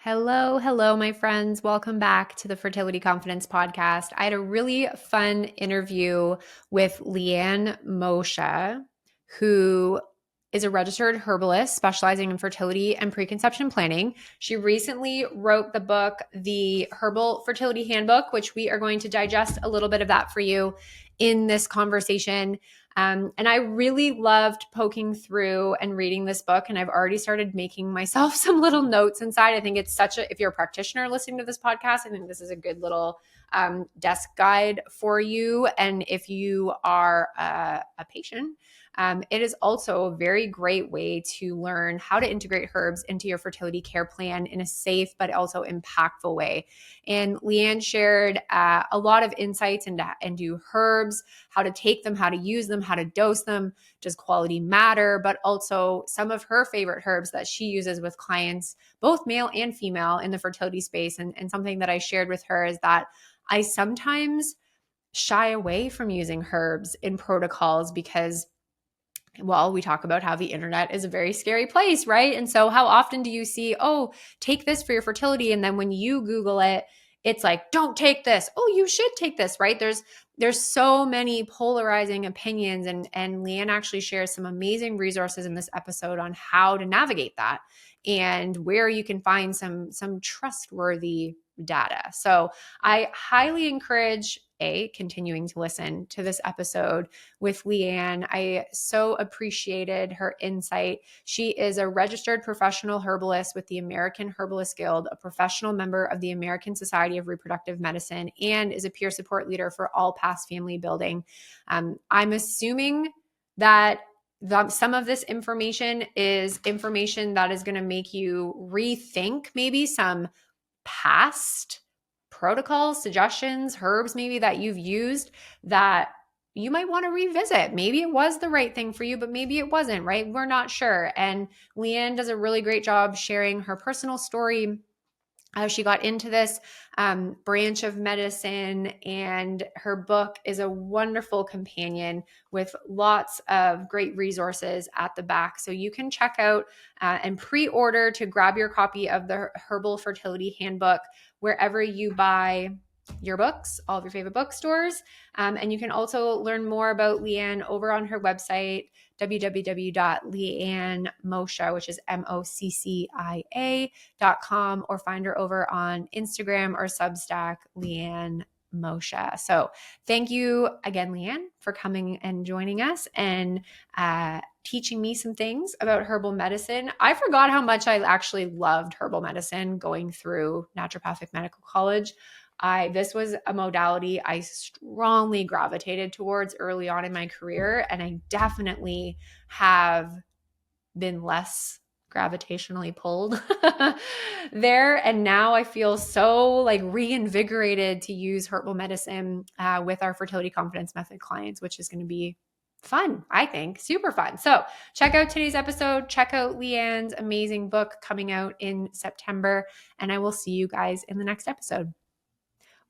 Hello, my friends. Welcome back to the Fertility Confidence Podcast. I had a really fun interview with Liane Moccia, who is a registered herbalist specializing in fertility and preconception planning. She recently wrote the book, The Herbal Fertility Handbook, which we are going to digest a little bit of that for you in this conversation. And I really loved poking through and reading this book. And I've already started making myself some little notes inside. I think it's if you're a practitioner listening to this podcast, I think this is a good little desk guide for you. And if you are a patient, it is also a very great way to learn how to integrate herbs into your fertility care plan in a safe but also impactful way. And Liane shared a lot of insights into herbs, how to take them, how to use them, how to dose them, does quality matter, but also some of her favorite herbs that she uses with clients, both male and female, in the fertility space. And something that I shared with her is that I sometimes shy away from using herbs in protocols because we talk about how the internet is a very scary place, right? And so how often do you see, oh, take this for your fertility? And then when you Google it, it's like, don't take this. Oh, you should take this, right? There's so many polarizing opinions. And Liane actually shares some amazing resources in this episode on how to navigate that and where you can find some trustworthy data. So I highly encourage continuing to listen to this episode with Liane. I so appreciated her insight. She is a registered professional herbalist with the American Herbalist Guild, a professional member of the American Society of Reproductive Medicine, and is a peer support leader for All Pass Family Building. I'm assuming that some of this information is information that is going to make you rethink maybe some past protocols, suggestions, herbs maybe that you've used that you might want to revisit. Maybe it was the right thing for you, but maybe it wasn't, right? We're not sure. And Liane does a really great job sharing her personal story, how she got into this branch of medicine, and her book is a wonderful companion with lots of great resources at the back. So you can check out and pre-order to grab your copy of the Herbal Fertility Handbook wherever you buy your books, all of your favorite bookstores. And you can also learn more about Liane over on her website, www.lianemoccia, which is MOCCIA.com, or find her over on Instagram or Substack, Liane Moccia. So thank you again, Liane, for coming and joining us and teaching me some things about herbal medicine. I forgot how much I actually loved herbal medicine going through naturopathic medical college. This was a modality I strongly gravitated towards early on in my career, and I definitely have been less gravitationally pulled there. And now I feel so like reinvigorated to use herbal medicine with our fertility confidence method clients, which is going to be fun, I think, super fun. So check out today's episode. Check out Liane's amazing book coming out in September, and I will see you guys in the next episode.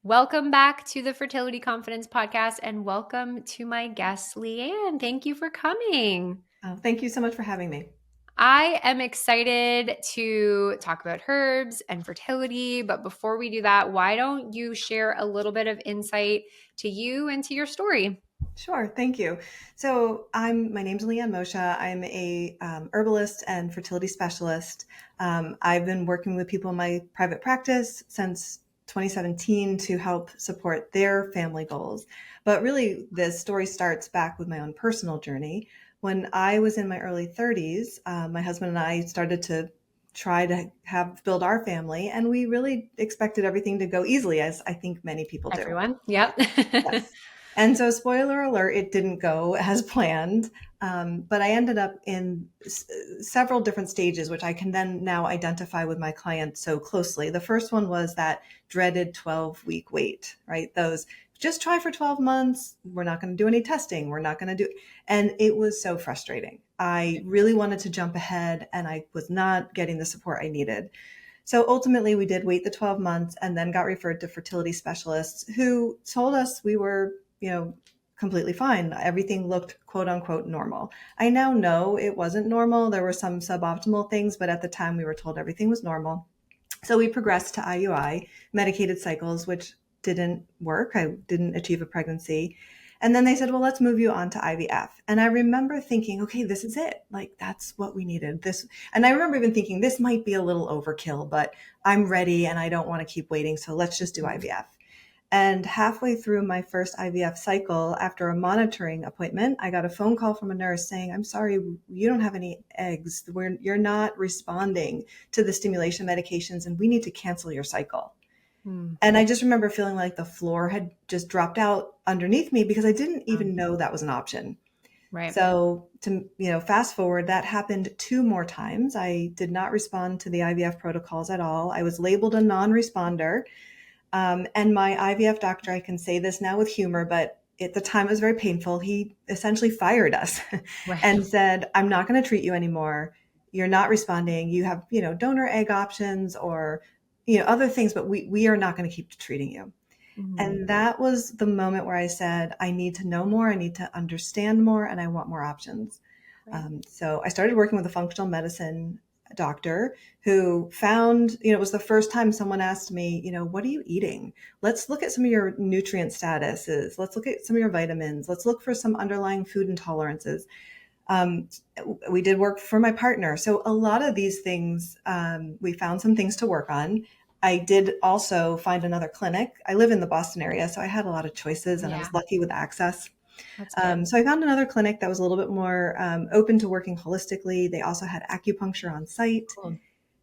Welcome back to the Fertility Confidence Podcast, and welcome to my guest, Liane. Thank you for coming. Oh, thank you so much for having me. I am excited to talk about herbs and fertility, but before we do that, why don't you share a little bit of insight to you and to your story? Sure, thank you. So my name's Liane Moccia. I'm a herbalist and fertility specialist. I've been working with people in my private practice since 2017 to help support their family goals. But really, the story starts back with my own personal journey. When I was in my early 30s, my husband and I started to try to build our family, and we really expected everything to go easily, as I think many people do. Everyone. Yep. Yes. And so, spoiler alert, it didn't go as planned. But I ended up in several different stages, which I can then now identify with my clients so closely. The first one was that dreaded 12-week wait, right? Those just try for 12 months. We're not going to do any testing. We're not going to do. And it was so frustrating. I really wanted to jump ahead, and I was not getting the support I needed. So ultimately, we did wait the 12 months and then got referred to fertility specialists who told us we were, completely fine. Everything looked quote unquote normal. I now know it wasn't normal. There were some suboptimal things, but at the time we were told everything was normal. So we progressed to IUI, medicated cycles, which didn't work. I didn't achieve a pregnancy. And then they said, well, let's move you on to IVF. And I remember thinking, okay, this is it. Like, that's what we needed. This, and I remember even thinking this might be a little overkill, but I'm ready and I don't want to keep waiting. So let's just do IVF. And halfway through my first IVF cycle, after a monitoring appointment, I got a phone call from a nurse saying, I'm sorry, you don't have any eggs. You're not responding to the stimulation medications and we need to cancel your cycle. Mm. And I just remember feeling like the floor had just dropped out underneath me because I didn't even know that was an option. Right. So to, fast forward, that happened 2 more times. I did not respond to the IVF protocols at all. I was labeled a non-responder. And my IVF doctor, I can say this now with humor, but at the time it was very painful. He essentially fired us Right. and said, I'm not going to treat you anymore. You're not responding. You have, donor egg options or, other things, but we are not going to keep treating you. Mm. And that was the moment where I said, I need to know more. I need to understand more and I want more options. Right. So I started working with a functional medicine doctor who found, it was the first time someone asked me, what are you eating? Let's look at some of your nutrient statuses. Let's look at some of your vitamins. Let's look for some underlying food intolerances. Um, we did work for my partner. So a lot of these things, we found some things to work on. I did also find another clinic. I live in the Boston area, so I had a lot of choices and I Yeah, was lucky with access. that's good. So I found another clinic that was a little bit more open to working holistically. They also had acupuncture on site. Cool.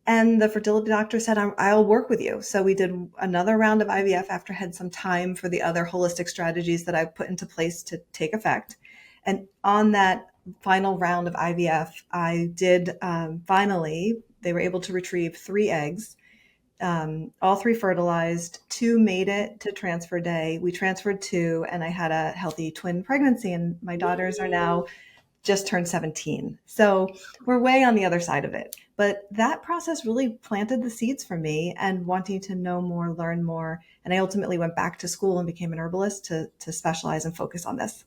And the fertility doctor said, I'll work with you. So we did another round of IVF after I had some time for the other holistic strategies that I put into place to take effect. And on that final round of IVF, I did finally, they were able to retrieve 3 eggs. All 3 fertilized, 2 made it to transfer day. We transferred 2, and I had a healthy twin pregnancy. And my daughters are now just turned 17. So we're way on the other side of it. But that process really planted the seeds for me and wanting to know more, learn more. And I ultimately went back to school and became an herbalist to specialize and focus on this.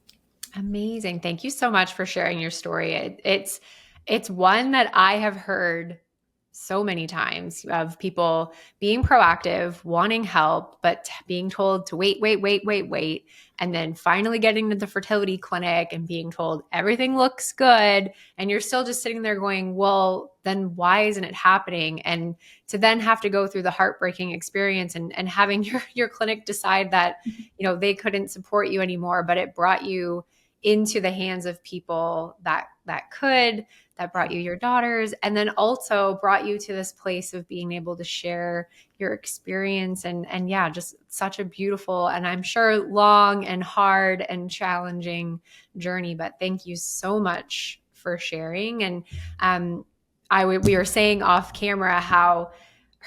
Amazing. Thank you so much for sharing your story. It's one that I have heard so many times of people being proactive, wanting help, but being told to wait, and then finally getting to the fertility clinic and being told everything looks good, and you're still just sitting there going, well, then why isn't it happening? And to then have to go through the heartbreaking experience and having your clinic decide that, they couldn't support you anymore, but it brought you into the hands of people that could, that brought you your daughters, and then also brought you to this place of being able to share your experience. And yeah, just such a beautiful, and I'm sure long and hard and challenging journey. But thank you so much for sharing. And we were saying off camera how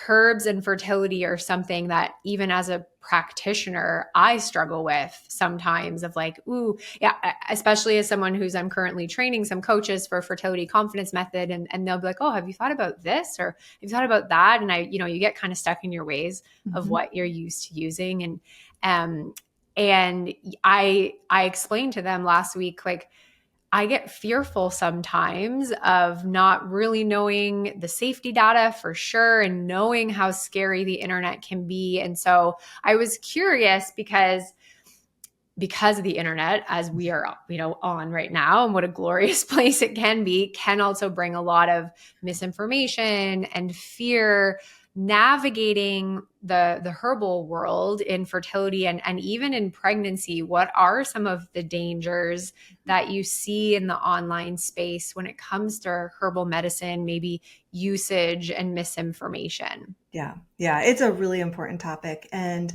herbs and fertility are something that even as a practitioner, I struggle with sometimes of like, ooh, yeah, especially as someone I'm currently training some coaches for fertility confidence method. And they'll be like, oh, have you thought about this? Or have you thought about that? And you get kind of stuck in your ways of Mm-hmm. what you're used to using. And I explained to them last week, like, I get fearful sometimes of not really knowing the safety data for sure and knowing how scary the internet can be. And so I was curious because of the internet, as we are, on right now, and what a glorious place it can also bring a lot of misinformation and fear. Navigating the herbal world in fertility and even in pregnancy, what are some of the dangers that you see in the online space when it comes to herbal medicine, maybe usage and misinformation? Yeah. Yeah. It's a really important topic. And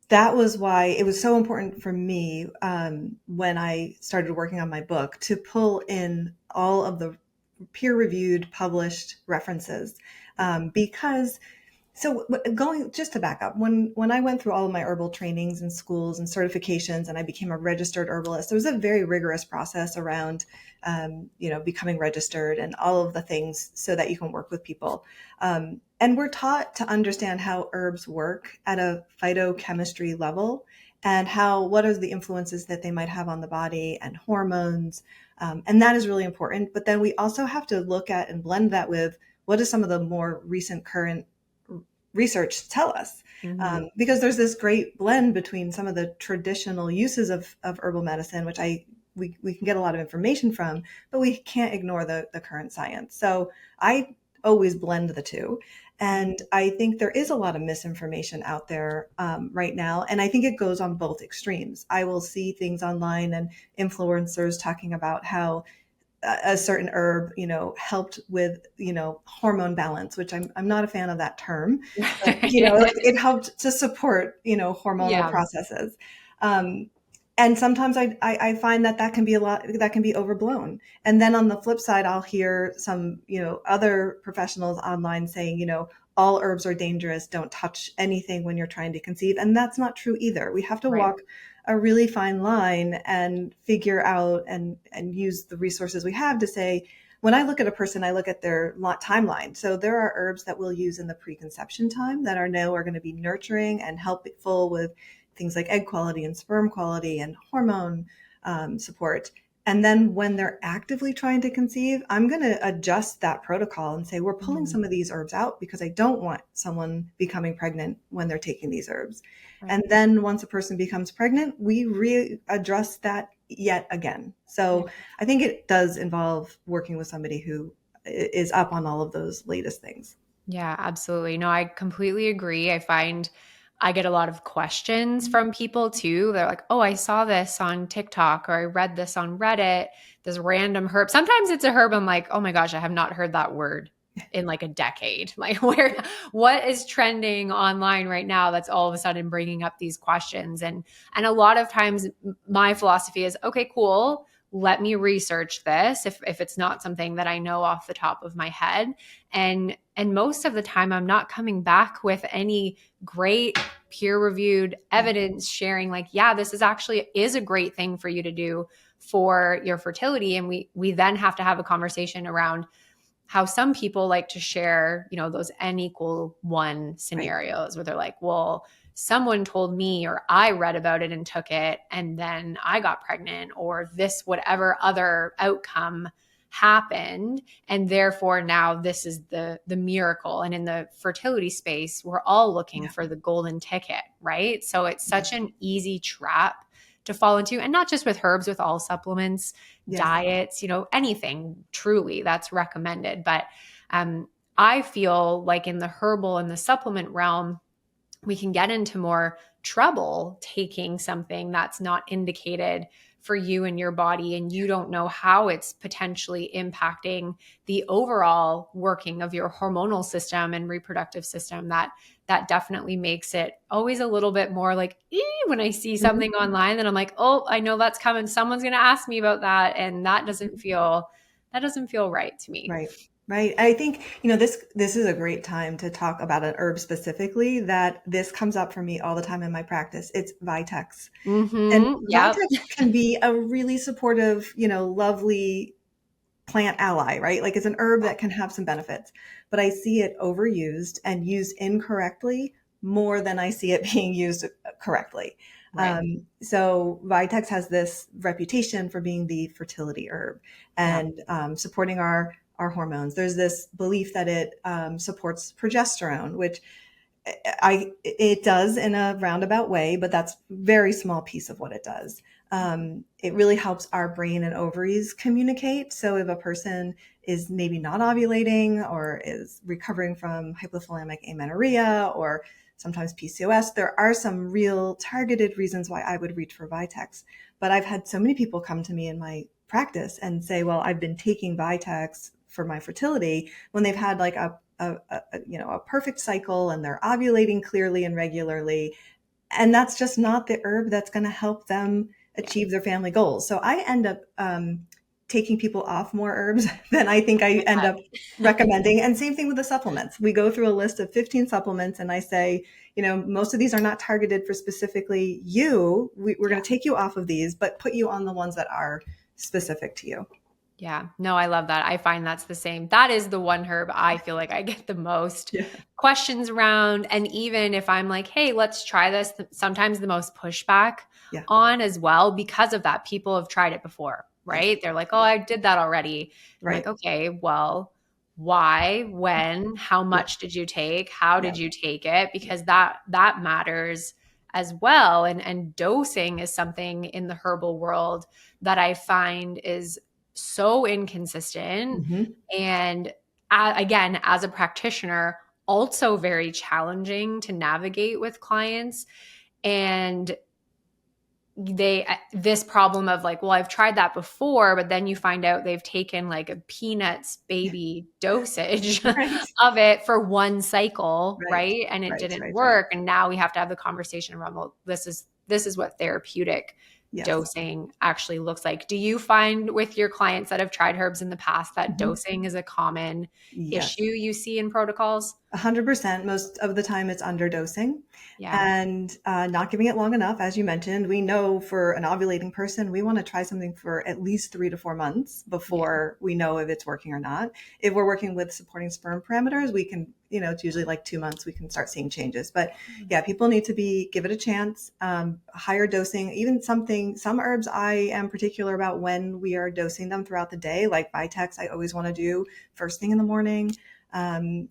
that was why it was so important for me when I started working on my book to pull in all of the peer-reviewed, published references because so going just to back up, when I went through all of my herbal trainings and schools and certifications, and I became a registered herbalist, there was a very rigorous process around, becoming registered and all of the things so that you can work with people. And we're taught to understand how herbs work at a phytochemistry level and what are the influences that they might have on the body and hormones. And that is really important. But then we also have to look at and blend that with what is some of the more recent current research tell us. Mm-hmm. Because there's this great blend between some of the traditional uses of herbal medicine, which we can get a lot of information from, but we can't ignore the current science. So I always blend the two. And I think there is a lot of misinformation out there right now. And I think it goes on both extremes. I will see things online and influencers talking about how a certain herb, helped with, hormone balance, which I'm not a fan of that term, but, it helped to support, hormonal Yeah, processes. Um, and sometimes I find that can be that can be overblown. And then on the flip side, I'll hear some, other professionals online saying, all herbs are dangerous. Don't touch anything when you're trying to conceive. And that's not true either. We have to right. walk a really fine line and figure out and use the resources we have to say, when I look at a person, I look at their timeline. So there are herbs that we'll use in the preconception time that are going to be nurturing and helpful with things like egg quality and sperm quality and hormone support. And then when they're actively trying to conceive, I'm going to adjust that protocol and say, we're pulling Mm-hmm. some of these herbs out because I don't want someone becoming pregnant when they're taking these herbs. Right. And then once a person becomes pregnant, we readdress that yet again. Yeah. So I think it does involve working with somebody who is up on all of those latest things. Yeah, absolutely. No, I completely agree. I find I get a lot of questions from people too. They're like, oh, I saw this on TikTok or I read this on Reddit, this random herb. Sometimes it's a herb. I'm like, oh my gosh, I have not heard that word in like a decade. Like, what is trending online right now that's all of a sudden bringing up these questions? And a lot of times my philosophy is, okay, cool. Let me research this if it's not something that I know off the top of my head. And most of the time I'm not coming back with any great peer-reviewed evidence sharing like, yeah, this is a great thing for you to do for your fertility. And we then have to have a conversation around how some people like to share, those N=1 scenarios where they're like, well, someone told me or I read about it and took it and then I got pregnant or this whatever other outcome happened and therefore now this is the miracle. And in the fertility space we're all looking Yeah. for the golden ticket, right? So it's Yeah. such an easy trap to fall into, and not just with herbs, with all supplements, Yes. diets, anything truly that's recommended. But I feel like in the herbal and the supplement realm, we can get into more trouble taking something that's not indicated for you and your body, and you don't know how it's potentially impacting the overall working of your hormonal system and reproductive system. That definitely makes it always a little bit more like when I see something online that I'm like, oh, I know that's coming. Someone's going to ask me about that, and that doesn't feel right to me. Right. Right. I think, this is a great time to talk about an herb specifically that this comes up for me all the time in my practice. It's Vitex. And Mm-hmm. Yep. Vitex can be a really supportive, lovely plant ally, right? Like it's an herb that can have some benefits, but I see it overused and used incorrectly more than I see it being used correctly. Right. So Vitex has this reputation for being the fertility herb Yeah. and supporting our hormones. There's this belief that it supports progesterone, which it does in a roundabout way, but that's a very small piece of what it does. It really helps our brain and ovaries communicate. So if a person is maybe not ovulating or is recovering from hypothalamic amenorrhea or sometimes PCOS, there are some real targeted reasons why I would reach for Vitex. But I've had so many people come to me in my practice and say, well, I've been taking Vitex for my fertility when they've had like a perfect cycle and they're ovulating clearly and regularly. And that's just not the herb that's going to help them achieve their family goals. So I end up taking people off more herbs than I think I end up recommending. And same thing with the supplements. We go through a list of 15 supplements and I say, most of these are not targeted for specifically you. We're going to take you off of these, but put you on the ones that are specific to you. Yeah. No, I love that. I find that's the same. That is the one herb I feel like I get the most questions around. And even if I'm like, hey, let's try this, sometimes the most pushback on as well because of that. People have tried it before, right? They're like, oh, I did that already. I'm like, okay, well, why, when, how Yeah. much did you take, how Yeah. did you take it, because that matters as well. And dosing is something in the herbal world that I find is so inconsistent, Hmm. and again, as a practitioner, also very challenging to navigate with clients. And this problem of like, well, I've tried that before, but then you find out they've taken like a peanuts Yeah. baby dosage Right. of it for one cycle, Right. right? And it Right. didn't Right. Right. work. And now we have to have the conversation around, well, this is what therapeutic Yes. dosing actually looks like. Do you find with your clients that have tried herbs in the past that Hmm. dosing is a common Yes. issue you see in protocols? 100%. Most of the time, it's underdosing Yeah. and not giving it long enough. As you mentioned, we know for an ovulating person, we want to try something for at least 3 to 4 months Yeah. before we know if it's working or not. If we're working with supporting sperm parameters, we can, it's usually like 2 months, we can start seeing changes. But yeah, people need to give it a chance. Higher dosing, even some herbs I am particular about when we are dosing them throughout the day, like Vitex, I always want to do first thing in the morning. Um,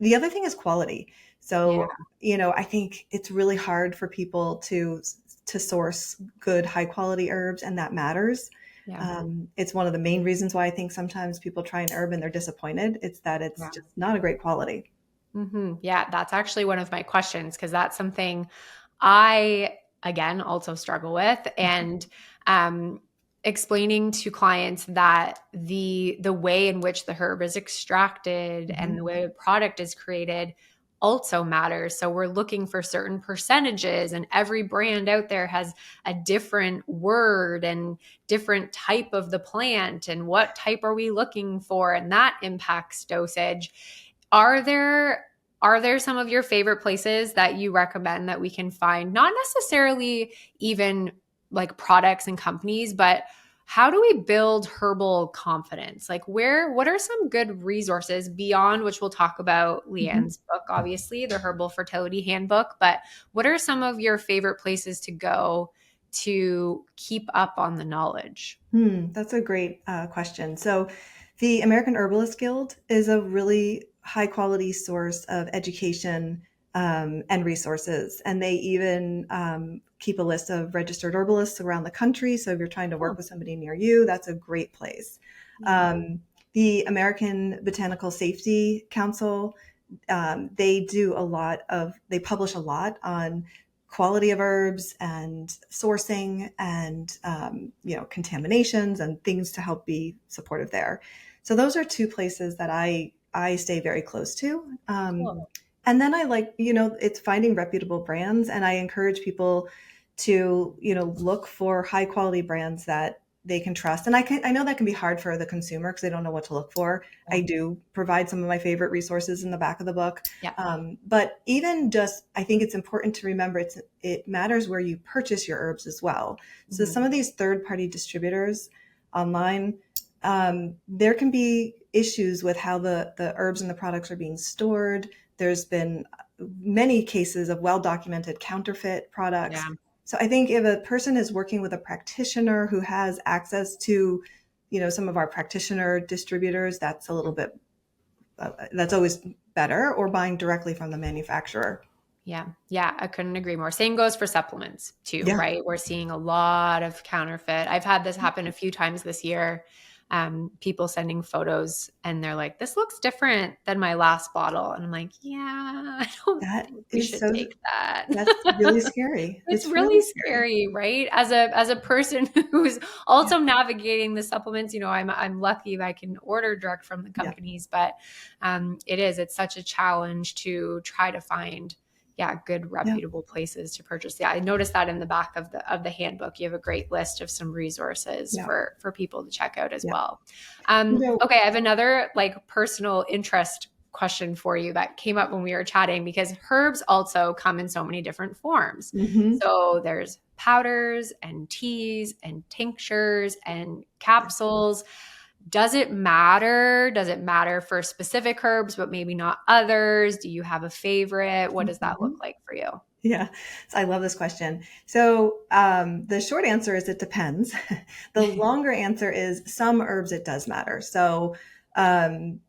the other thing is quality. Yeah. So, I think it's really hard for people to source good, high quality herbs, and that matters. Yeah. It's one of the main reasons why I think sometimes people try an herb and they're disappointed. It's that it's Yeah. just not a great quality. Yeah, that's actually one of my questions because that's something I, again, also struggle with. And um, explaining to clients that the way in which the herb is extracted and Mhm. the way the product is created also matters. So we're looking for certain percentages, and every brand out there has a different word and different type of the plant, and what type are we looking for, and that impacts dosage. Are there some of your favorite places that you recommend that we can find, not necessarily even like products and companies, but how do we build herbal confidence? Like what are some good resources beyond, which we'll talk about Mhm. Liane's book, obviously, the Herbal Fertility Handbook, but what are some of your favorite places to go to keep up on the knowledge? That's a great question. So, the American Herbalist Guild is a really high quality source of education and resources. And they even keep a list of registered herbalists around the country. So, if you're trying to work Oh, with somebody near you, that's a great place. yeah. Um, the American Botanical Safety Council, they publish a lot on quality of herbs and sourcing and contaminations and things to help be supportive there. So those are two places that I stay very close to. Cool. And then I like, it's finding reputable brands, and I encourage people to, look for high quality brands that they can trust. And I know that can be hard for the consumer because they don't know what to look for. Yeah. I do provide some of my favorite resources in the back of the book. Yeah. But even just, I think it's important to remember it matters where you purchase your herbs as well. So some Mhm. of these third party distributors online, there can be issues with how the herbs and the products are being stored. There's been many cases of well documented counterfeit products. Yeah. So I think if a person is working with a practitioner who has access to, some of our practitioner distributors, that's a little bit, that's always better, or buying directly from the manufacturer. Yeah. Yeah. I couldn't agree more. Same goes for supplements too, Yeah. right? We're seeing a lot of counterfeit. I've had this happen a few times this year. People sending photos and they're like, this looks different than my last bottle. And I'm like, yeah, I don't That think we is should so, take that. that's really scary. It's It's really really scary. scary, right? As a person who's Yeah. also navigating the supplements, I'm lucky that I can order direct from the Yeah. companies, but it's such a challenge to try to find, yeah, good Yeah. reputable places to purchase. Yeah, I noticed that in the back of the handbook, you have a great list of some resources Yeah. for people to check out as Yeah. well. You know, Okay, I have another like personal interest question for you that came up when we were chatting, because herbs also come in so many different forms. mhm. So there's powders and teas and tinctures and Yeah. capsules. Does it matter? Does it matter for specific herbs, but maybe not others? Do you have a favorite? What does that Mhm. look like for you? Yeah, so I love this question. So the short answer is it depends. The longer answer is some herbs it does matter. So um,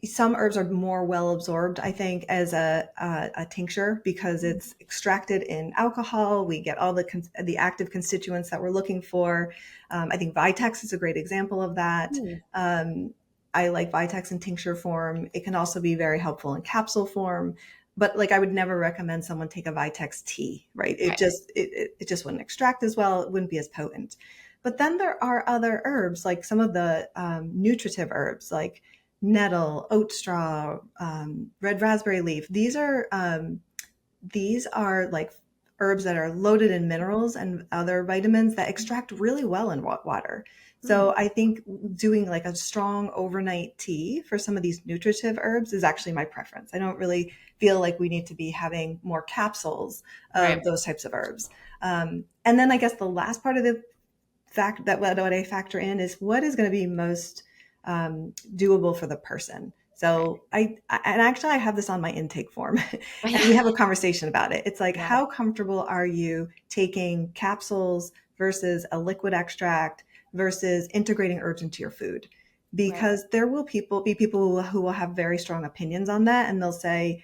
some herbs are more well absorbed, I think, as a tincture because it's extracted in alcohol. We get all the active constituents that we're looking for. I think Vitex is a great example of that. Mm. I like Vitex in tincture form. It can also be very helpful in capsule form. But like, I would never recommend someone take a Vitex tea, right? Right. It just wouldn't extract as well. It wouldn't be as potent. But then there are other herbs, like some of the nutritive herbs, like nettle, oat straw, red raspberry leaf. These are like herbs that are loaded in minerals and other vitamins that extract really well in water. So I think doing like a strong overnight tea for some of these nutritive herbs is actually my preference. I don't really feel like we need to be having more capsules Right. of those types of herbs. And then I guess the last part of the fact that what I factor in is what is going to be most doable for the person. So and actually I have this on my intake form and we have a conversation about it. It's like, Yeah. how comfortable are you taking capsules versus a liquid extract versus integrating herbs into your food? Because there will be people who will have very strong opinions on that. And they'll say,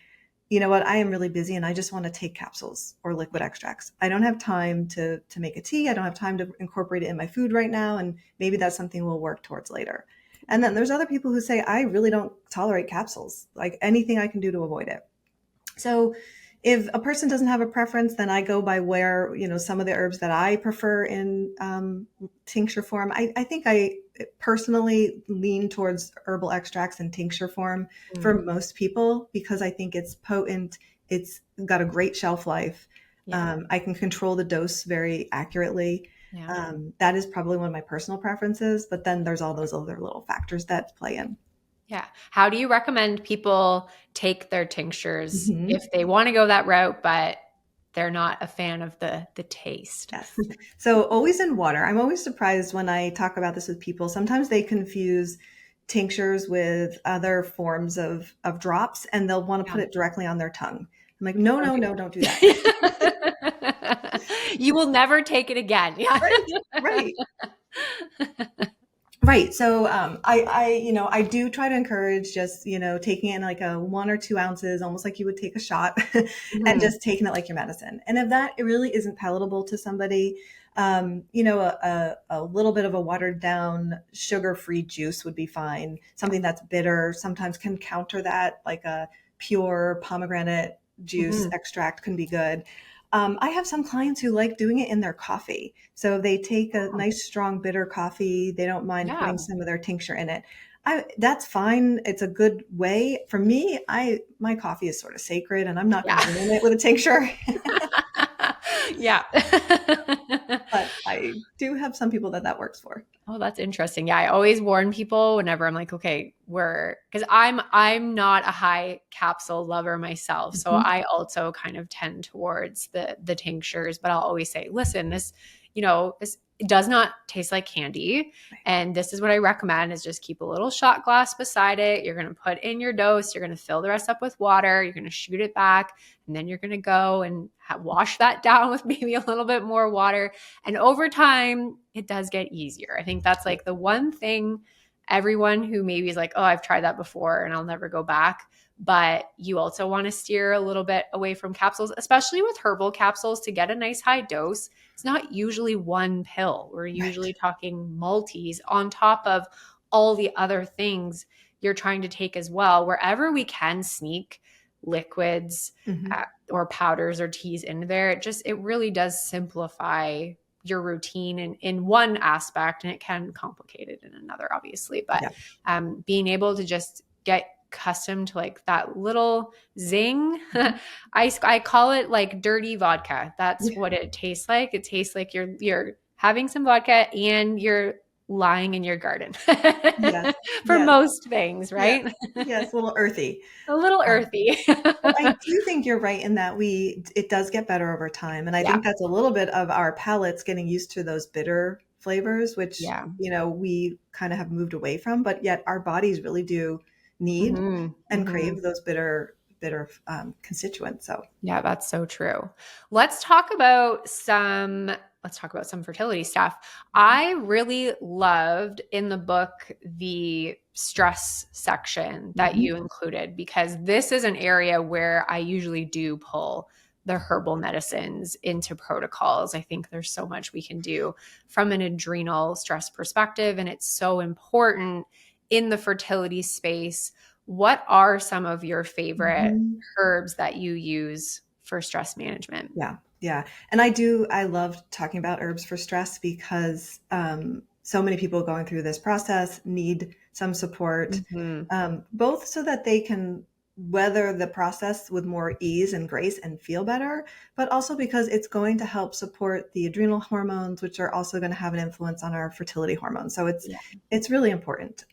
you know what, I am really busy and I just want to take capsules or liquid extracts. I don't have time to make a tea. I don't have time to incorporate it in my food right now. And maybe that's something we'll work towards later. And then there's other people who say, I really don't tolerate capsules, like anything I can do to avoid it. So if a person doesn't have a preference, then I go by where, some of the herbs that I prefer in tincture form. I think I personally lean towards herbal extracts in tincture form for most people because I think it's potent. It's got a great shelf life. Yeah. I can control the dose very accurately. Yeah. That is probably one of my personal preferences, but then there's all those other little factors that play in. Yeah. How do you recommend people take their tinctures Mhm. if they want to go that route, but they're not a fan of the taste? Yes. So always in water. I'm always surprised when I talk about this with people. Sometimes they confuse tinctures with other forms of drops and they'll want to put it directly on their tongue. I'm like, no, no, no, don't do that. You will never take it again. Yeah. Right. Right. Right. So I do try to encourage just, taking it in like a 1 or 2 ounces, almost like you would take a shot and Mhm. just taking it like your medicine. And if that it really isn't palatable to somebody, a little bit of a watered down sugar-free juice would be fine. Something that's bitter sometimes can counter that, like a pure pomegranate juice Mhm. extract can be good. I have some clients who like doing it in their coffee. So they take a nice, strong, bitter coffee. They don't mind Yeah. putting some of their tincture in it. That's fine. It's a good way. For me, my coffee is sort of sacred, and I'm not going Yeah. to ruin it with a tincture. Yeah. But I do have some people that works for. Oh, that's interesting. Yeah, I always warn people whenever I'm like, okay, because I'm not a high capsule lover myself, so Mhm. I also kind of tend towards the tinctures. But I'll always say, listen, this does not taste like candy, and this is what I recommend: is just keep a little shot glass beside it. You're going to put in your dose. You're going to fill the rest up with water. You're going to shoot it back, and then you're going to go and wash that down with maybe a little bit more water. And over time, it does get easier. I think that's like the one thing everyone who maybe is like, oh, I've tried that before and I'll never go back. But you also want to steer a little bit away from capsules, especially with herbal capsules to get a nice high dose. It's not usually one pill. We're Right. usually talking multis on top of all the other things you're trying to take as well. Wherever we can sneak liquids Mhm. or powders or teas into there, it really does simplify your routine in one aspect, and it can complicate it in another, obviously. But Yeah. being able to just get accustomed to like that little zing. Mhm. I call it like dirty vodka. That's Yeah. what it tastes like. It tastes like you're having some vodka and you're lying in your garden Yes. for Yes. most things, Yes. right? Yes. A little earthy. A little Um, earthy. But I do think you're right in that it does get better over time. And I Yeah. think that's a little bit of our palates getting used to those bitter flavors, which, Yeah. we kind of have moved away from, but yet our bodies really do need Mhm. and Mhm. crave those bitter constituents. So, Yeah, that's so true. Let's talk about some let's talk about some fertility stuff. I really loved in the book the stress section that Mhm. you included, because this is an area where I usually do pull the herbal medicines into protocols. I think there's so much we can do from an adrenal stress perspective, and it's so important in the fertility space. What are some of your favorite Mhm. herbs that you use for stress management? Yeah, yeah. And I love talking about herbs for stress because so many people going through this process need some support, Mhm. both so that they can weather the process with more ease and grace and feel better, but also because it's going to help support the adrenal hormones, which are also going to have an influence on our fertility hormones. So Yeah. it's really important.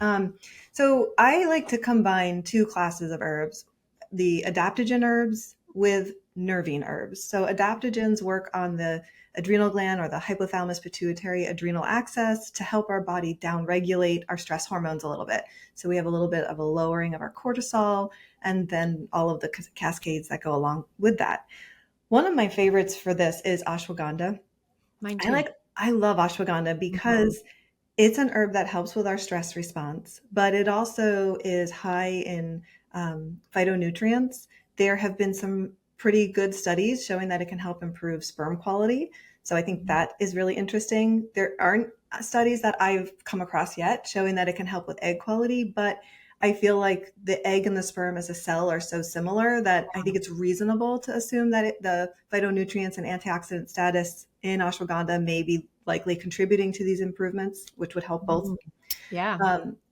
So I like to combine two classes of herbs, the adaptogen herbs with nervine herbs. So adaptogens work on the adrenal gland or the hypothalamus pituitary adrenal axis to help our body downregulate our stress hormones a little bit. So we have a little bit of a lowering of our cortisol and then all of the cascades that go along with that. One of my favorites for this is ashwagandha. Mine I too. like I love ashwagandha Mhm. because it's an herb that helps with our stress response, but it also is high in phytonutrients. There have been some pretty good studies showing that it can help improve sperm quality. So I think that is really interesting. There aren't studies that I've come across yet showing that it can help with egg quality, but I feel like the egg and the sperm as a cell are so similar that I think it's reasonable to assume that the phytonutrients and antioxidant status in ashwagandha may be likely contributing to these improvements, which would help both. Mhm. Yeah.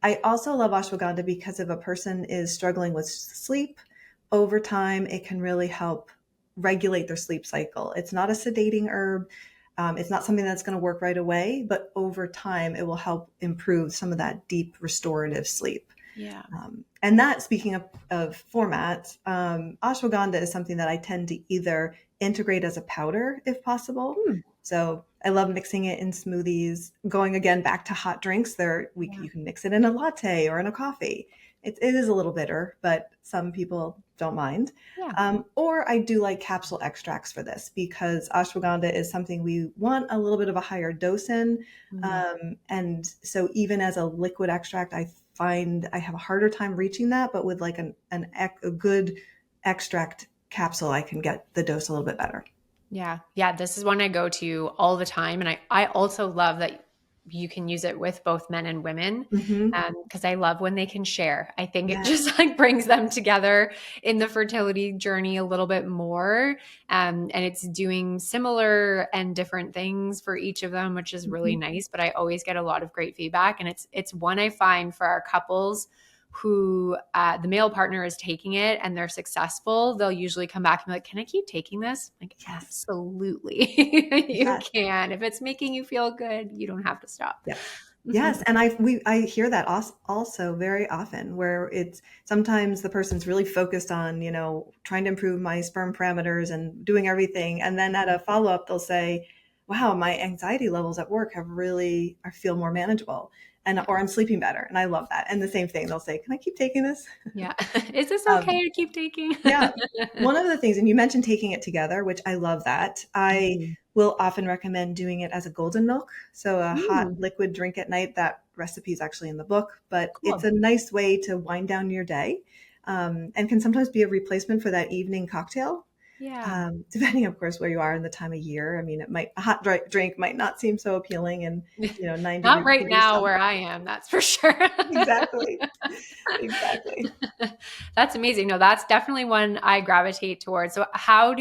I also love ashwagandha because if a person is struggling with sleep, over time, it can really help regulate their sleep cycle. It's not a sedating herb. It's not something that's going to work right away, but over time, it will help improve some of that deep restorative sleep. Yeah. And that, speaking of formats, ashwagandha is something that I tend to either integrate as a powder if possible. Hmm. So I love mixing it in smoothies. Going again back to hot drinks, Yeah. you can mix it in a latte or in a coffee. It is a little bitter, but some people don't mind. Yeah. Or I do like capsule extracts for this because ashwagandha is something we want a little bit of a higher dose in. Mm. And so even as a liquid extract, I find I have a harder time reaching that, but with like a good extract capsule, I can get the dose a little bit better. Yeah. Yeah. This is one I go to all the time. And I also love that you can use it with both men and women, Hmm. because I love when they can share. I think it Yeah. just like brings them together in the fertility journey a little bit more. And it's doing similar and different things for each of them, which is really Hmm. nice. But I always get a lot of great feedback. And it's one I find for our couples who the male partner is taking it and they're successful, they'll usually come back and be like, "Can I keep taking this?" I'm like, Yes. absolutely, you Yes. can. If it's making you feel good, you don't have to stop. Yes. Mhm. Yes, and I hear that also very often where it's sometimes the person's really focused on, trying to improve my sperm parameters and doing everything. And then at a follow-up, they'll say, wow, my anxiety levels at work I feel more manageable and Yeah. or I'm sleeping better. And I love that. And the same thing, they'll say, can I keep taking this? Yeah. Is this Um, okay to keep taking? yeah. One of the things, and you mentioned taking it together, which I love that. I Mhm. will often recommend doing it as a golden milk. So a hot Mm, liquid drink at night. That recipe is actually in the book, but it's cool. a nice way to wind down your day, and can sometimes be a replacement for that evening cocktail. Yeah. Depending, of course, where you are in the time of year. I mean, a hot drink might not seem so appealing in, 90 Not right degrees now where Celsius. I am, that's for sure. Exactly. Exactly. That's amazing. No, that's definitely one I gravitate towards. So how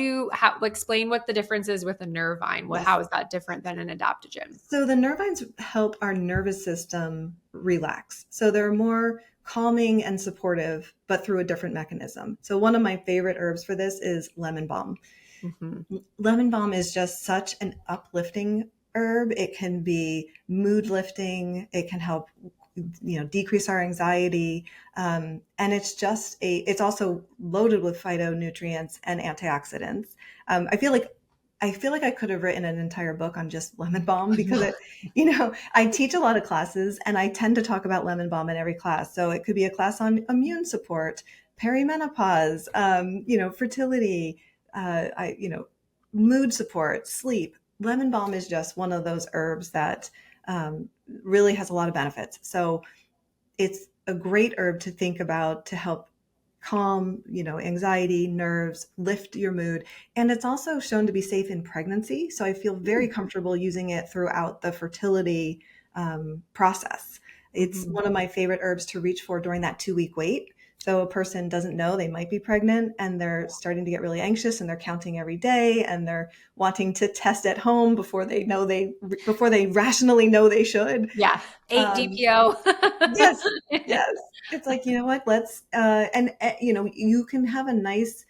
explain what the difference is with a nervine? Yes. How is that different than an adaptogen? So the nervines help our nervous system relax. So they're more calming and supportive, but through a different mechanism. So one of my favorite herbs for this is lemon balm. Mhm. Lemon balm is just such an uplifting herb. It can be mood lifting. It can help, decrease our anxiety. And it's also loaded with phytonutrients and antioxidants. I feel like I could have written an entire book on just lemon balm because I teach a lot of classes and I tend to talk about lemon balm in every class. So it could be a class on immune support, perimenopause, fertility, mood support, sleep. lemon balm is just one of those herbs that really has a lot of benefits. So it's a great herb to think about to help calm, anxiety, nerves, lift your mood. And it's also shown to be safe in pregnancy. So I feel very comfortable using it throughout the fertility process. It's Mhm. one of my favorite herbs to reach for during that 2-week wait. So a person doesn't know they might be pregnant and they're starting to get really anxious and they're counting every day and they're wanting to test at home before they rationally know they should. Yeah. 8 Um, DPO. Yes, yes. It's like, you know what, let's and you can have a nice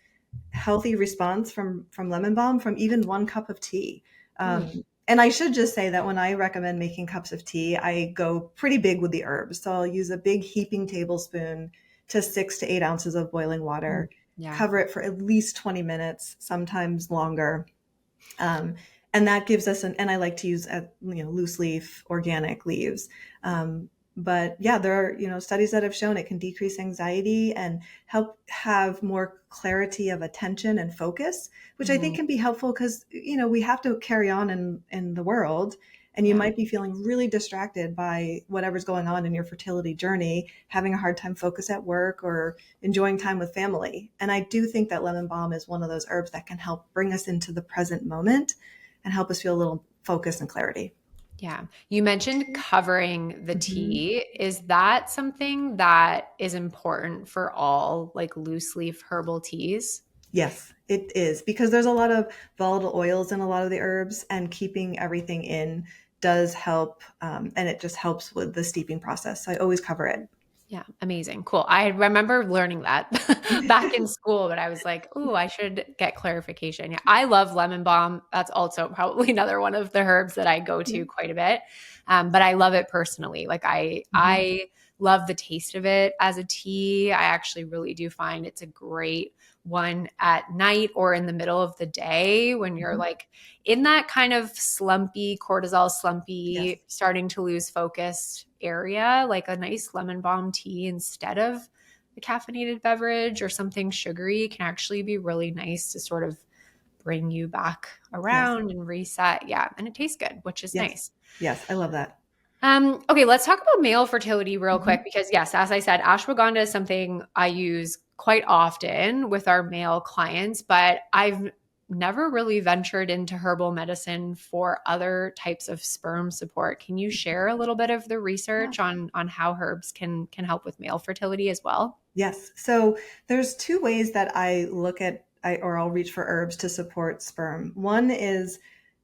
healthy response from lemon balm from even 1 cup of tea. Mm, And I should just say that when I recommend making cups of tea, I go pretty big with the herbs. So I'll use a big heaping tablespoon to 6 to 8 ounces of boiling mm. water, Yeah. cover it for at least 20 minutes, sometimes longer. Um, and that gives us and I like to use loose leaf organic leaves. But yeah, there are studies that have shown it can decrease anxiety and help have more clarity of attention and focus, which I think Mhm. can be helpful because we have to carry on in the world, and you Yeah. might be feeling really distracted by whatever's going on in your fertility journey, having a hard time focus at work or enjoying time with family. And I do think that lemon balm is one of those herbs that can help bring us into the present moment and help us feel a little focus and clarity. Yeah. You mentioned covering the Mhm. tea. Is that something that is important for all like loose leaf herbal teas? Yes, it is because there's a lot of volatile oils in a lot of the herbs, and keeping everything in does help. And it just helps with the steeping process. So I always cover it. Yeah, amazing. Cool. I remember learning that back in school, but I was like, "Ooh, I should get clarification." Yeah, I love lemon balm. That's also probably another one of the herbs that I go to quite a bit. But I love it personally. Like Mhm. I love the taste of it as a tea. I actually really do find it's a great one at night or in the middle of the day when you're Mhm. like in that kind of cortisol Yes. slumpy, starting to lose focus area, like a nice lemon balm tea instead of a caffeinated beverage or something sugary can actually be really nice to sort of bring you back Yes. around and reset. Yeah. And it tastes good, which is Yes. nice. Yes. I love that. Okay, let's talk about male fertility real quick Mhm. because, yes, as I said, ashwagandha is something I use quite often with our male clients, but I've never really ventured into herbal medicine for other types of sperm support. Can you share a little bit of the Yeah. research on how herbs can help with male fertility as well? Yes. So there's two ways that I look at or I'll reach for herbs to support sperm. One is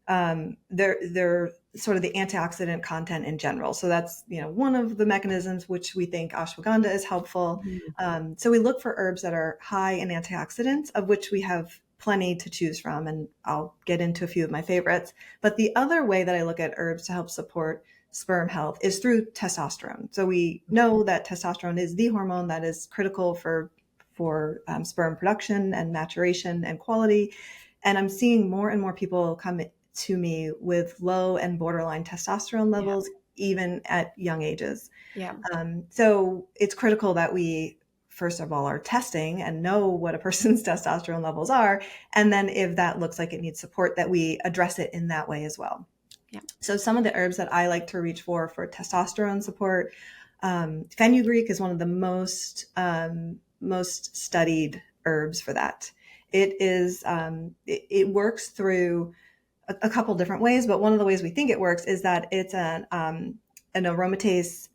they're sort of the antioxidant content in general. So that's one of the mechanisms which we think ashwagandha is helpful. Mhm. So we look for herbs that are high in antioxidants, of which we have plenty to choose from, and I'll get into a few of my favorites. But the other way that I look at herbs to help support sperm health is through testosterone. So we know that testosterone is the hormone that is critical for sperm production and maturation and quality. And I'm seeing more and more people come to me with low and borderline testosterone Yeah. levels, even at young ages. Yeah. So it's critical that we, first of all, are testing and know what a person's testosterone levels are. And then if that looks like it needs support, that we address it in that way as well. Yeah. So some of the herbs that I like to reach for testosterone support, fenugreek is one of the most studied herbs for that. It works through a couple different ways, but one of the ways we think it works is that it's an aromatase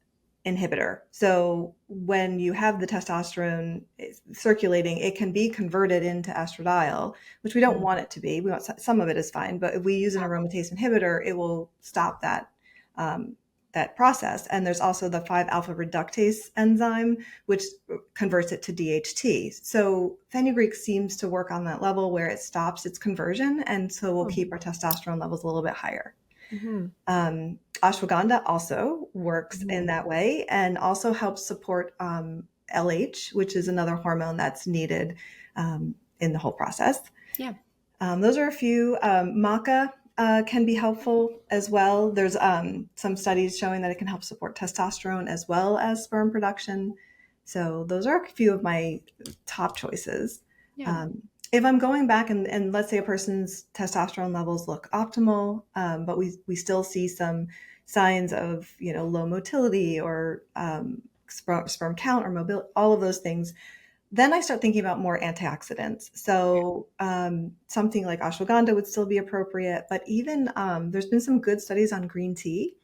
inhibitor. So when you have the testosterone circulating, it can be converted into estradiol, which we don't Mm. want it to be. We want some of it is fine, but if we use an aromatase inhibitor, it will stop um, that process. And there's also the 5-alpha reductase enzyme, which converts it to DHT. So fenugreek seems to work on that level where it stops its conversion, and so we'll keep our testosterone levels a little bit higher. Mm-hmm. Ashwagandha also works in Mm-hmm. that way and also helps support LH, which is another hormone that's needed in the whole process. Yeah. Those are a few. Maca can be helpful as well. There's some studies showing that it can help support testosterone as well as sperm production. So those are a few of my top choices. Yeah. Um, if I'm going back and let's say a person's testosterone levels look optimal, but we still see some signs of, low motility or sperm count or mobility, all of those things, then I start thinking about more antioxidants. So something like ashwagandha would still be appropriate, but even there's been some good studies on green tea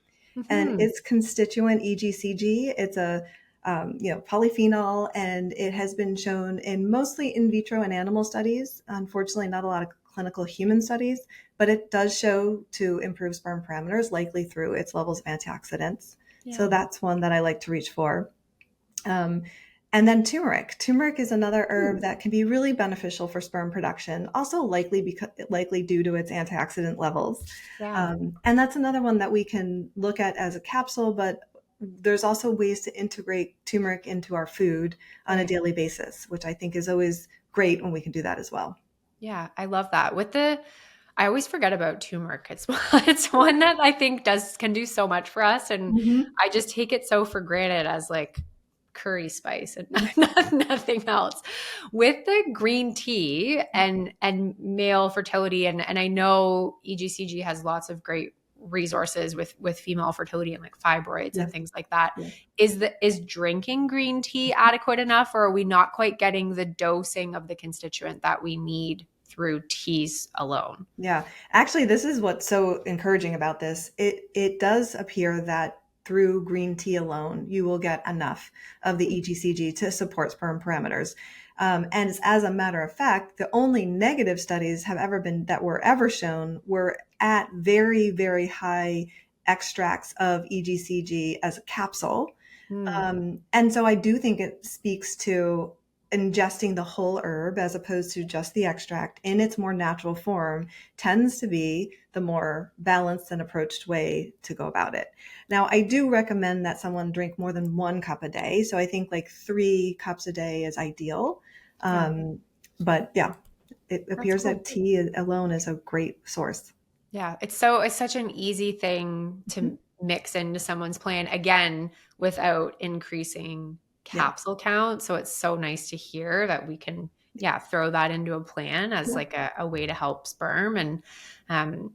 and Mm-hmm. its constituent EGCG. It's a polyphenol, and it has been shown in mostly in vitro and animal studies. Unfortunately, not a lot of clinical human studies, but it does show to improve sperm parameters, likely through its levels of antioxidants. So Yeah. that's one that I like to reach for. Um, and then turmeric. Turmeric is another herb Ooh, that can be really beneficial for sperm production, also likely due to its antioxidant levels. yeah. And that's another one that we can look at as a capsule, but there's also ways to integrate turmeric into our food on a Right. daily basis, which I think is always great when we can do that as well. Yeah, I love that. I always forget about turmeric. It's it's one that I think does can do so much for us, and Mhm. I just take it so for granted as like curry spice and nothing else. With the green tea and male fertility, and I know EGCG has lots of great resources with female fertility and like fibroids and Yes. things like that. Yeah. Is drinking green tea adequate enough, or are we not quite getting the dosing of the constituent that we need through teas alone? Yeah. Actually, this is what's so encouraging about this. It does appear that through green tea alone, you will get enough of the EGCG to support sperm parameters. And as a matter of fact, the only negative studies have ever been that were ever shown were at very, very high extracts of EGCG as a capsule. Hmm. And so I do think it speaks to ingesting the whole herb as opposed to just the extract in its more natural form tends to be the more balanced and approached way to go about it. Now, I do recommend that someone drink more than 1 cup a day. So I think like 3 cups a day is ideal. Yeah, But yeah, it that's appears cool. that tea alone is a great source. Yeah, it's such an easy thing Mhm. to mix into someone's plan again without increasing Yeah. capsule count. So it's so nice to hear that we can, yeah, throw that into a plan as Yeah. like a way to help sperm um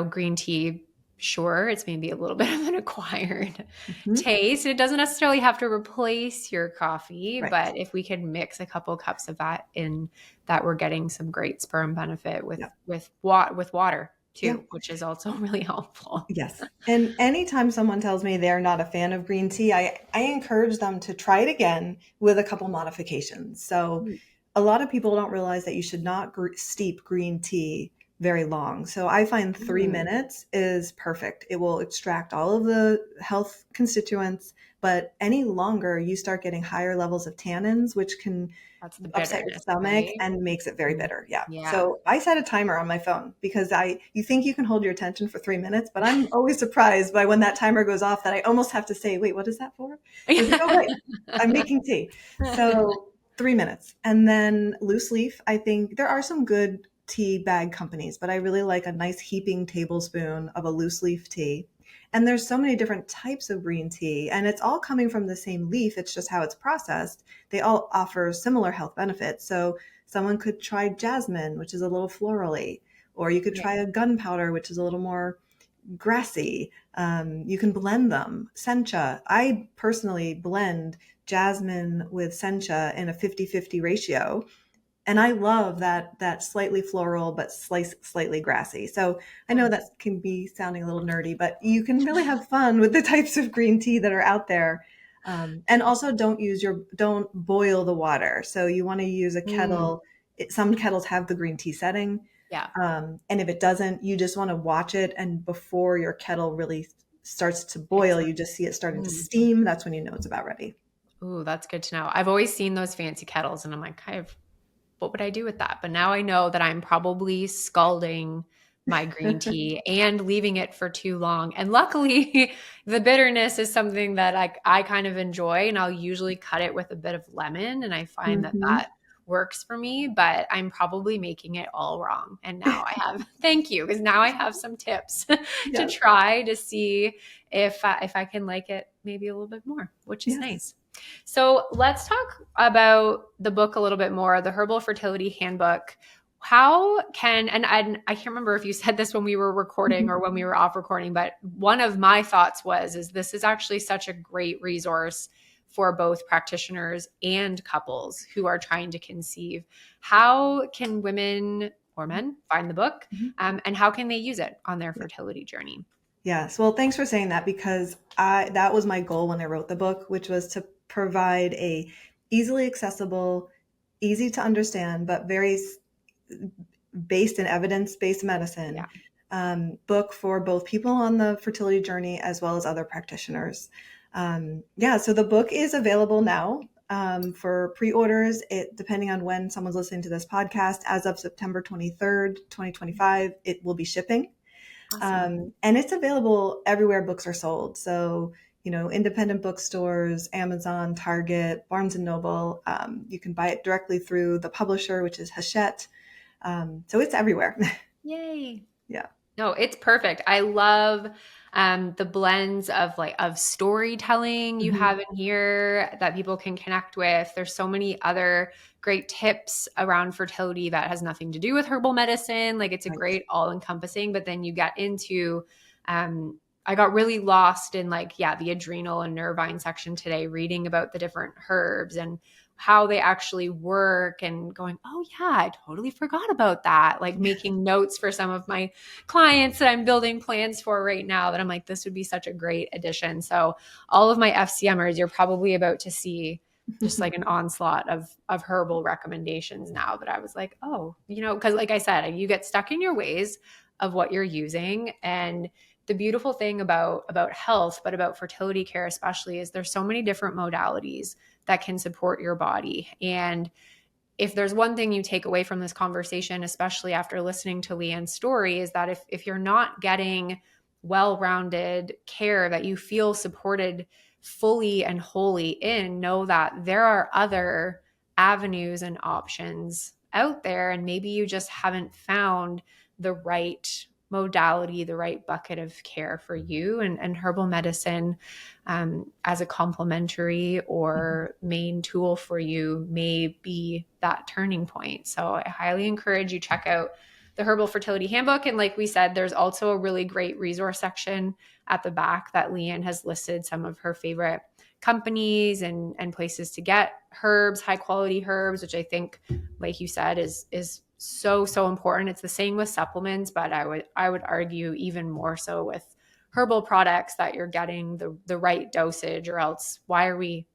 green tea, sure, it's maybe a little bit of an acquired Mhm. taste. It doesn't necessarily have to replace your coffee, Right. but if we can mix a couple cups of that in, that we're getting some great sperm benefit Yeah. with water Yeah. too, which is also really helpful. Yes. And anytime someone tells me they're not a fan of green tea, I encourage them to try it again with a couple modifications. So Mm, a lot of people don't realize that you should not steep green tea very long. So I find 3 minutes is perfect. It will extract all of the health constituents, but any longer you start getting higher levels of tannins, which can that's the upset your bitterness, stomach right? and makes it very Mm, bitter. Yeah. yeah. So I set a timer on my phone because you think you can hold your attention for 3 minutes, but I'm always surprised by when that timer goes off that I almost have to say, wait, what is that for? It's like, oh, right, I'm making tea. So 3 minutes. And then loose leaf, I think there are some good tea bag companies, but I really like a nice heaping tablespoon of a loose leaf tea. And there's so many different types of green tea, and it's all coming from the same leaf. It's just how it's processed. They all offer similar health benefits. So someone could try jasmine, which is a little florally, or you could Yeah. try a gunpowder, which is a little more grassy. You can blend them. Sencha. I personally blend jasmine with sencha in a 50-50 ratio. And I love that slightly floral but slightly grassy. So I know Nice. that can be sounding a little nerdy, but you can really have fun with the types of green tea that are out there. And also don't boil the water. So you want to use a Mm, kettle. Some kettles have the green tea setting. yeah. And if it doesn't, you just want to watch it. And before your kettle really starts to boil, Excellent. you just see it starting to Mm. steam. That's when you know it's about ready. Ooh, that's good to know. I've always seen those fancy kettles and I'm like, what would I do with that? But now I know that I'm probably scalding my green tea and leaving it for too long. And luckily, the bitterness is something that I kind of enjoy, and I'll usually cut it with a bit of lemon. And I find that Mhm. that works for me, but I'm probably making it all wrong. And now I have, thank you, because now I have some tips to Yeah. try to see if I can like it maybe a little bit more, which is Yes. nice. So let's talk about the book a little bit more, the Herbal Fertility Handbook. How can, and I can't remember if you said this when we were recording or when we were off recording, but one of my thoughts is this is actually such a great resource for both practitioners and couples who are trying to conceive. How can women or men find the book, and how can they use it on their fertility journey? Yes. Well, thanks for saying that, because that was my goal when I wrote the book, which was to provide a easily accessible, easy to understand, but very based in evidence-based medicine Yeah. book for both people on the fertility journey as well as other practitioners. Yeah, so the book is available now for pre-orders. Depending on when someone's listening to this podcast, as of September 23rd, 2025, it will be shipping. Awesome. And it's available everywhere books are sold. So, independent bookstores, Amazon, Target, Barnes and Noble. You can buy it directly through the publisher, which is Hachette. So it's everywhere. Yay. Yeah. No, it's perfect. I love the blends of storytelling you Mhm. have in here that people can connect with. There's so many other great tips around fertility that has nothing to do with herbal medicine. Like it's a Right. great all encompassing, but then you get into I got really lost in the adrenal and nervine section today, reading about the different herbs and how they actually work and going, oh yeah, I totally forgot about that. Like making notes for some of my clients that I'm building plans for right now that I'm like, this would be such a great addition. So all of my FCMers, you're probably about to see just like an onslaught of herbal recommendations now that I was like, oh, because like I said, you get stuck in your ways of what you're using. And the beautiful thing about health, but about fertility care especially, is there's so many different modalities that can support your body. And if there's one thing you take away from this conversation, especially after listening to Liane's story, is that if you're not getting well-rounded care that you feel supported fully and wholly in, know that there are other avenues and options out there, and maybe you just haven't found the right modality, the right bucket of care for you. And herbal medicine as a complementary or main tool for you may be that turning point. So I highly encourage you check out the Herbal Fertility Handbook. And like we said, there's also a really great resource section at the back that Liane has listed some of her favorite companies and places to get herbs, high quality herbs, which I think, like you said, is so important. It's the same with supplements, but I would argue even more so with herbal products, that you're getting the right dosage, or else why are we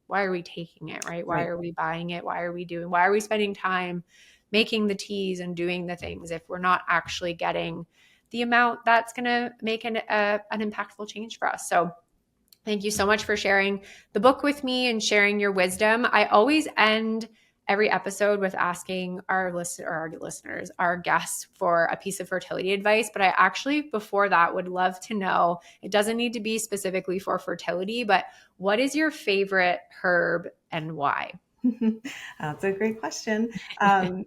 taking it, right? Why Right. are we buying it? Why are we spending time making the teas and doing the things if we're not actually getting the amount that's going to make an impactful change for us? So thank you so much for sharing the book with me and sharing your wisdom. I always end every episode with asking our listeners, our guests, for a piece of fertility advice. But I actually, before that, would love to know, it doesn't need to be specifically for fertility, but what is your favorite herb and why? That's a great question. Um,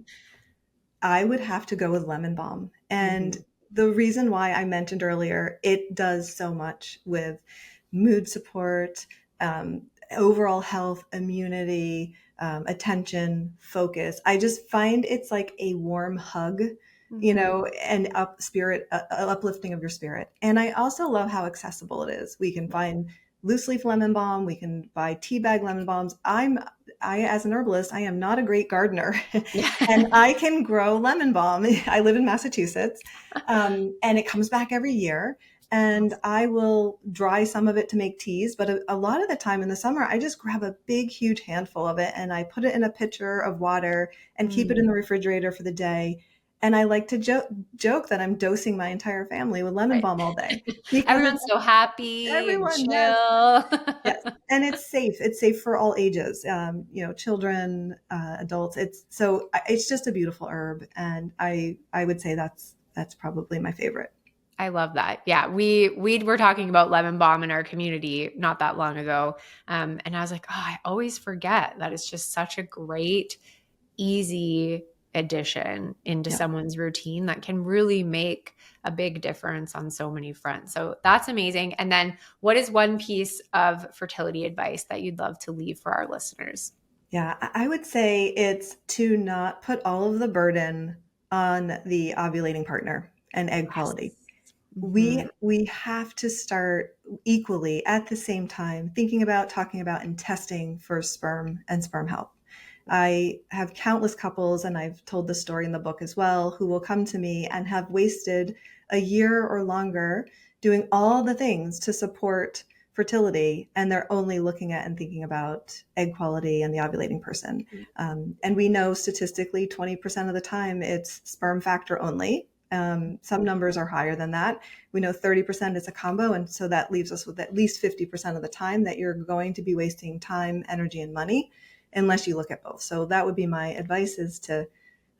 I would have to go with lemon balm. And Mhm. the reason why I mentioned earlier, it does so much with mood support, overall health, immunity, attention, focus. I just find it's like a warm hug, Mhm. and uplifting of your spirit. And I also love how accessible it is. We can find loose leaf lemon balm. We can buy tea bag lemon balms. As an herbalist, I am not a great gardener, and I can grow lemon balm. I live in Massachusetts, and it comes back every year. And I will dry some of it to make teas, but a lot of the time in the summer, I just grab a big, huge handful of it and I put it in a pitcher of water and keep it in the Mm. refrigerator for the day. And I like to joke that I'm dosing my entire family with lemon Right. balm all day, because Everyone's it's so happy and everyone. Yes. chill. Yes, and it's safe. It's safe for all ages. Children, adults. It's just a beautiful herb, and I would say that's probably my favorite. I love that. Yeah, we were talking about lemon balm in our community not that long ago, and I was like, oh, I always forget that it's just such a great, easy addition into Yeah. someone's routine that can really make a big difference on so many fronts. So that's amazing. And then what is one piece of fertility advice that you'd love to leave for our listeners? Yeah, I would say it's to not put all of the burden on the ovulating partner and egg Yes. quality. Mm-hmm. We have to start equally at the same time thinking about, talking about, and testing for sperm and sperm health. I have countless couples, and I've told the story in the book as well, who will come to me and have wasted a year or longer doing all the things to support fertility, and they're only looking at and thinking about egg quality and the ovulating person. And we know statistically 20% of the time it's sperm factor only. Some numbers are higher than that. We know 30% is a combo. And so that leaves us with at least 50% of the time that you're going to be wasting time, energy, and money unless you look at both. So that would be my advice, is to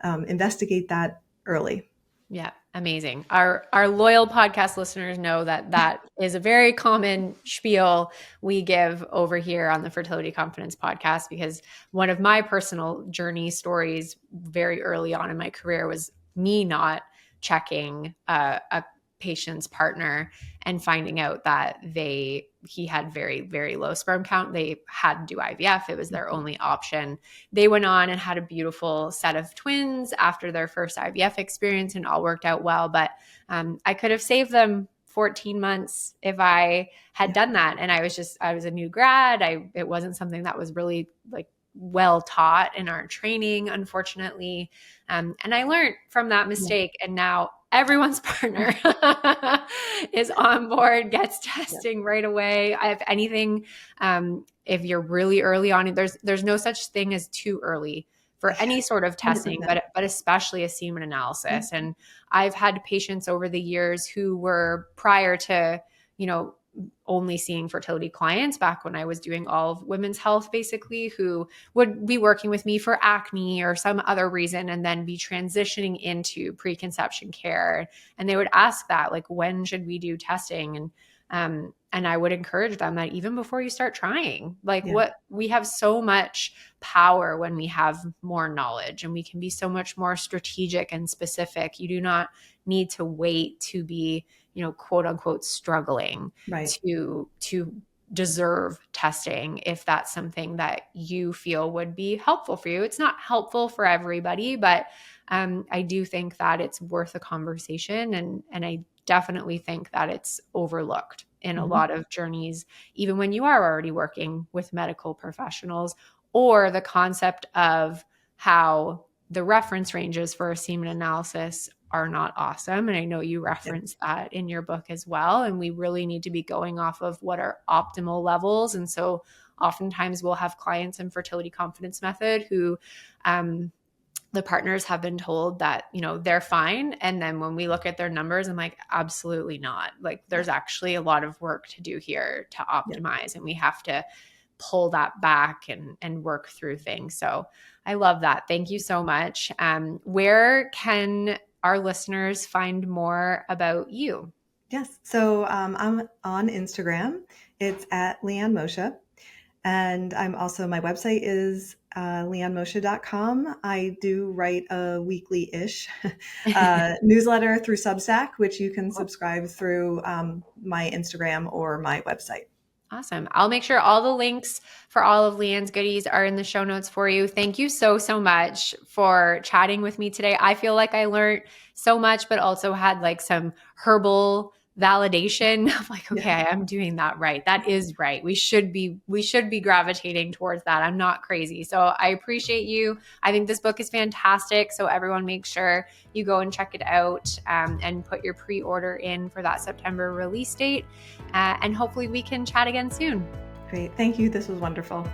investigate that early. Yeah, amazing. Our loyal podcast listeners know that that is a very common spiel we give over here on the Fertility Confidence podcast, because one of my personal journey stories very early on in my career was me not checking a patient's partner and finding out that he had very, very low sperm count. They had to do IVF. It was their only option. They went on and had a beautiful set of twins after their first IVF experience, and all worked out well. But I could have saved them 14 months if I had done that. And I was a new grad. It wasn't something that was really like well taught in our training, unfortunately. And I learned from that mistake. And now everyone's partner is on board, gets testing right away. If anything, if you're really early on, there's no such thing as too early for any sort of testing, 100%. but especially a semen analysis. And I've had patients over the years who were, prior to, only seeing fertility clients back when I was doing all of women's health, basically, who would be working with me for acne or some other reason, and then be transitioning into preconception care. And they would ask that, like, when should we do testing? And I would encourage them that even before you start trying, like, what we have so much power when we have more knowledge, and we can be so much more strategic and specific. You do not need to wait to be, quote unquote, struggling to deserve testing if that's something that you feel would be helpful for you. It's not helpful for everybody, but I do think that it's worth a conversation. And I definitely think that it's overlooked in a lot of journeys, even when you are already working with medical professionals, or the concept of how the reference ranges for a semen analysis are not awesome. And I know you referenced that in your book as well. And we really need to be going off of what are optimal levels. And so oftentimes we'll have clients in Fertility Confidence Method who the partners have been told that, they're fine. And then when we look at their numbers, I'm like, absolutely not. Like, there's actually a lot of work to do here to optimize, and we have to pull that back and work through things. So I love that. Thank you so much. Where can our listeners find more about you? Yes. So I'm on Instagram. It's at Liane Moccia. And I'm also, my website is lianemoccia.com. I do write a weekly-ish newsletter through Substack, which you can subscribe through my Instagram or my website. Awesome. I'll make sure all the links for all of Liane's goodies are in the show notes for you. Thank you so, so much for chatting with me today. I feel like I learned so much, but also had like some herbal validation of like, okay, I am doing that right. That is right. We should be gravitating towards that. I'm not crazy. So I appreciate you. I think this book is fantastic. So everyone make sure you go and check it out and put your pre-order in for that September release date. And hopefully we can chat again soon. Great. Thank you. This was wonderful.